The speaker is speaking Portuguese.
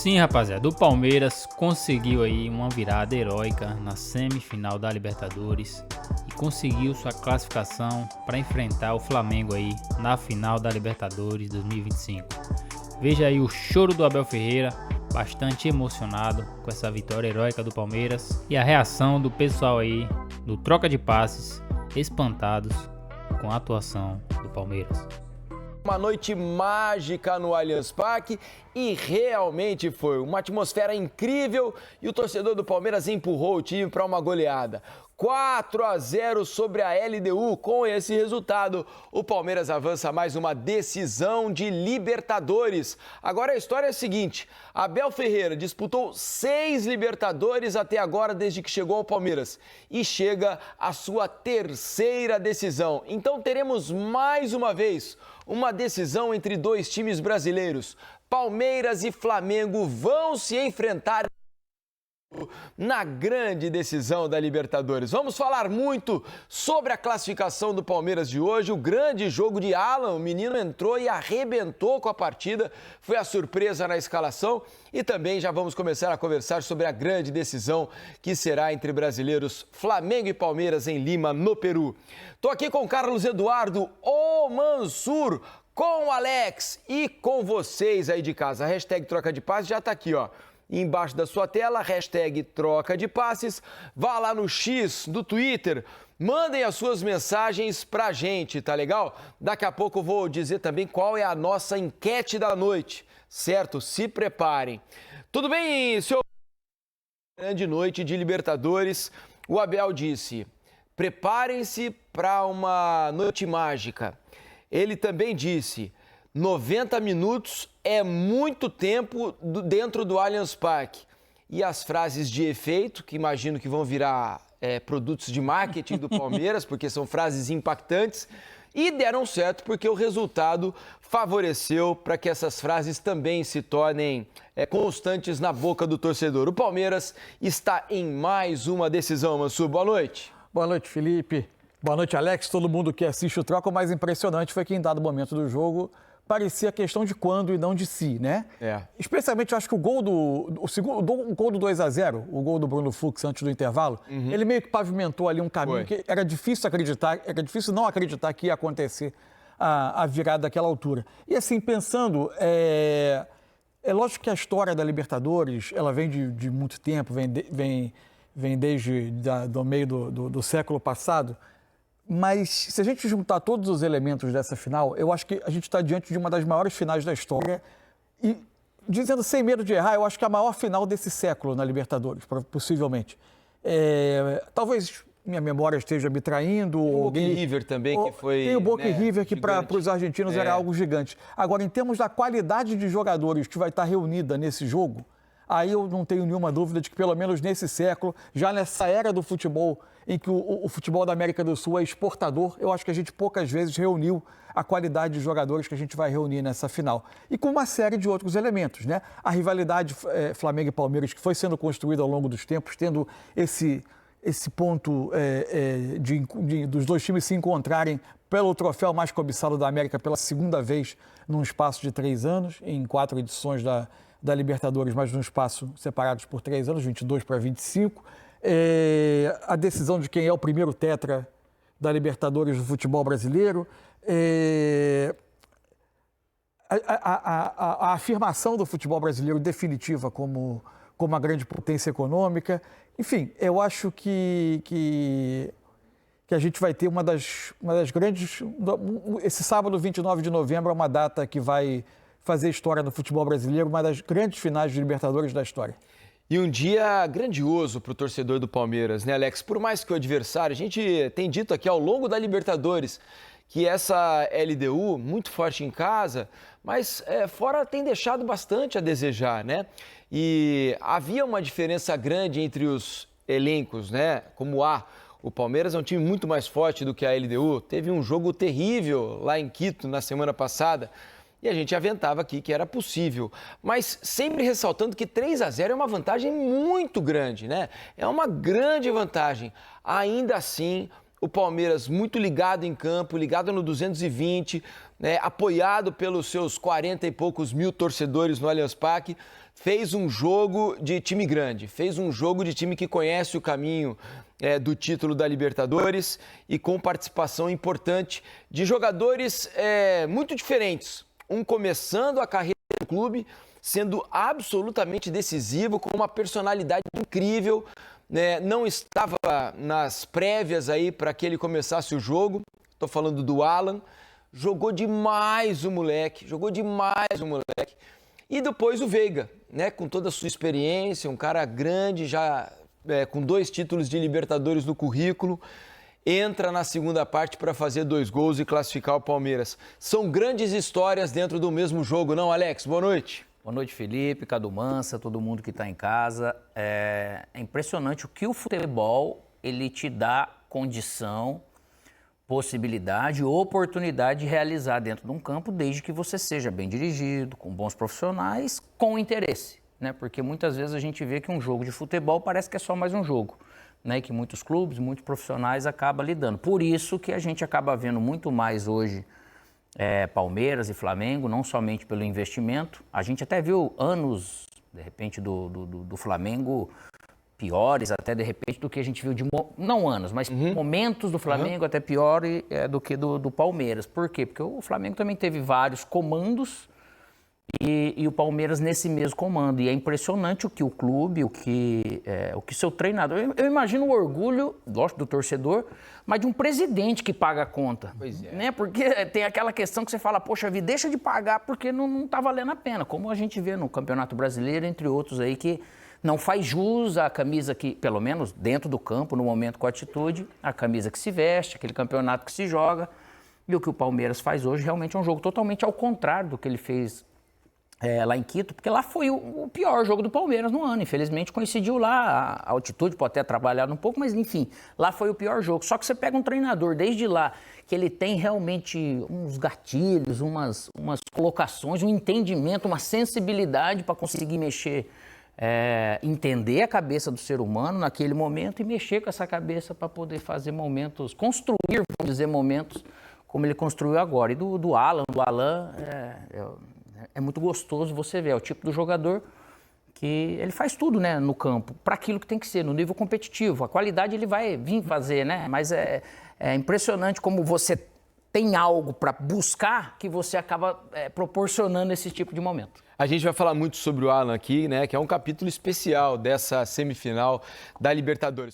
Sim, rapaziada, o Palmeiras conseguiu aí uma virada heróica na semifinal da Libertadores e conseguiu sua classificação para enfrentar o Flamengo aí na final da Libertadores 2025. Veja aí o choro do Abel Ferreira, bastante emocionado com essa vitória heróica do Palmeiras, e a reação do pessoal aí do Troca de Passes, espantados com a atuação do Palmeiras. Uma noite mágica no Allianz Parque e realmente foi uma atmosfera incrível e o torcedor do Palmeiras empurrou o time para uma goleada. 4-0 sobre a LDU. Com esse resultado, o Palmeiras avança mais uma decisão de Libertadores. Agora a história é a seguinte: Abel Ferreira disputou 6 Libertadores até agora desde que chegou ao Palmeiras e chega à sua terceira decisão. Então teremos mais uma vez uma decisão entre dois times brasileiros. Palmeiras e Flamengo vão se enfrentar na grande decisão da Libertadores. Vamos falar muito sobre a classificação do Palmeiras de hoje, o grande jogo de Alan. O menino entrou e arrebentou com a partida, foi a surpresa na escalação, e também já vamos começar a conversar sobre a grande decisão que será entre brasileiros, Flamengo e Palmeiras em Lima, no Peru. Tô aqui com Carlos Eduardo, o Mansur, com o Alex e com vocês aí de casa. A hashtag Troca de Passes já tá aqui, ó, embaixo da sua tela, hashtag Troca de Passes. Vá lá no X do Twitter, mandem as suas mensagens pra gente, tá legal? Daqui a pouco eu vou dizer também qual é a nossa enquete da noite, certo? Se preparem. Tudo bem, senhor? Grande noite de Libertadores. O Abel disse: preparem-se para uma noite mágica. Ele também disse: 90 minutos é muito tempo dentro do Allianz Parque. E as frases de efeito, que imagino que vão virar produtos de marketing do Palmeiras, porque são frases impactantes, e deram certo porque o resultado favoreceu para que essas frases também se tornem constantes na boca do torcedor. O Palmeiras está em mais uma decisão, Mansur. Boa noite. Boa noite, Felipe. Boa noite, Alex. Todo mundo que assiste o Troca, o mais impressionante foi que em dado momento do jogo parecia questão de quando e não de si, né? Especialmente, eu acho que o gol o gol do 2-0, o gol do Bruno Fux antes do intervalo, ele meio que pavimentou ali um caminho que era difícil não acreditar que ia acontecer a virada daquela altura. E assim, pensando, é lógico que a história da Libertadores, ela vem de muito tempo, vem desde do meio do século passado. Mas se a gente juntar todos os elementos dessa final, eu acho que a gente está diante de uma das maiores finais da história. E, dizendo sem medo de errar, eu acho que é a maior final desse século na Libertadores, possivelmente. Talvez minha memória esteja me traindo. O Boca e River também, que foi... Tem o Boca e River, que para os argentinos era algo gigante. Agora, em termos da qualidade de jogadores que vai estar reunida nesse jogo, aí eu não tenho nenhuma dúvida de que, pelo menos nesse século, já nessa era do futebol, em que o futebol da América do Sul é exportador, eu acho que a gente poucas vezes reuniu a qualidade de jogadores que a gente vai reunir nessa final. E com uma série de outros elementos, né? A rivalidade Flamengo e Palmeiras, que foi sendo construída ao longo dos tempos, tendo esse ponto dos dois times se encontrarem pelo troféu mais cobiçado da América pela segunda vez num espaço de 3 anos, em 4 edições da Libertadores, mas num espaço separados por 3 anos, 22 para 25. A decisão de quem é o primeiro tetra da Libertadores do futebol brasileiro, a afirmação do futebol brasileiro definitiva como uma grande potência econômica. Enfim, eu acho que a gente vai ter uma das grandes... Esse sábado, 29 de novembro, é uma data que vai fazer história no futebol brasileiro, uma das grandes finais de Libertadores da história. E um dia grandioso para o torcedor do Palmeiras, né, Alex? Por mais que o adversário, a gente tem dito aqui ao longo da Libertadores que essa LDU, muito forte em casa, mas fora tem deixado bastante a desejar, né? E havia uma diferença grande entre os elencos, né? Como o Palmeiras é um time muito mais forte do que a LDU. Teve um jogo terrível lá em Quito na semana passada. E a gente aventava aqui que era possível, mas sempre ressaltando que 3-0 é uma vantagem muito grande, né? É uma grande vantagem. Ainda assim, o Palmeiras muito ligado em campo, ligado no 220, né, apoiado pelos seus 40 e poucos mil torcedores no Allianz Parque, fez um jogo de time grande, fez um jogo de time que conhece o caminho do título da Libertadores e com participação importante de jogadores muito diferentes. Um começando a carreira no clube, sendo absolutamente decisivo, com uma personalidade incrível, né? Não estava nas prévias aí para que ele começasse o jogo. Estou falando do Alan. Jogou demais o moleque, E depois o Veiga, né? Com toda a sua experiência, um cara grande, já com 2 títulos de Libertadores no currículo, entra na segunda parte para fazer 2 gols e classificar o Palmeiras. São grandes histórias dentro do mesmo jogo, não, Alex? Boa noite. Boa noite, Felipe, Cadu Mansa, todo mundo que está em casa. É impressionante o que o futebol ele te dá condição, possibilidade, oportunidade de realizar dentro de um campo, desde que você seja bem dirigido, com bons profissionais, com interesse, né? Porque muitas vezes a gente vê que um jogo de futebol parece que é só mais um jogo, né? E que muitos clubes, muitos profissionais acabam lidando. Por isso que a gente acaba vendo muito mais hoje Palmeiras e Flamengo, não somente pelo investimento. A gente até viu anos, de repente, do Flamengo piores, até de repente, do que a gente viu de... Não anos, mas momentos do Flamengo até pior do que do Palmeiras. Por quê? Porque o Flamengo também teve vários comandos e o Palmeiras nesse mesmo comando. E é impressionante o que o clube, o que seu treinador... Eu imagino o orgulho, lógico, do torcedor, mas de um presidente que paga a conta. Pois é. Né? Porque tem aquela questão que você fala, poxa vida, deixa de pagar porque não tá valendo a pena. Como a gente vê no Campeonato Brasileiro, entre outros aí, que não faz jus à camisa que, pelo menos dentro do campo, no momento com a atitude, a camisa que se veste, aquele campeonato que se joga. E o que o Palmeiras faz hoje realmente é um jogo totalmente ao contrário do que ele fez lá em Quito, porque lá foi o pior jogo do Palmeiras no ano. Infelizmente coincidiu lá, a altitude pode ter trabalhado um pouco, mas enfim, lá foi o pior jogo. Só que você pega um treinador desde lá, que ele tem realmente uns gatilhos, umas colocações, um entendimento, uma sensibilidade para conseguir mexer, entender a cabeça do ser humano naquele momento e mexer com essa cabeça para poder fazer momentos, construir, vamos dizer, momentos como ele construiu agora. E do Alan é muito gostoso você ver, é o tipo do jogador que ele faz tudo, né, no campo, para aquilo que tem que ser, no nível competitivo. A qualidade ele vai vir fazer, né, mas é impressionante como você tem algo para buscar que você acaba proporcionando esse tipo de momento. A gente vai falar muito sobre o Alan aqui, né, que é um capítulo especial dessa semifinal da Libertadores.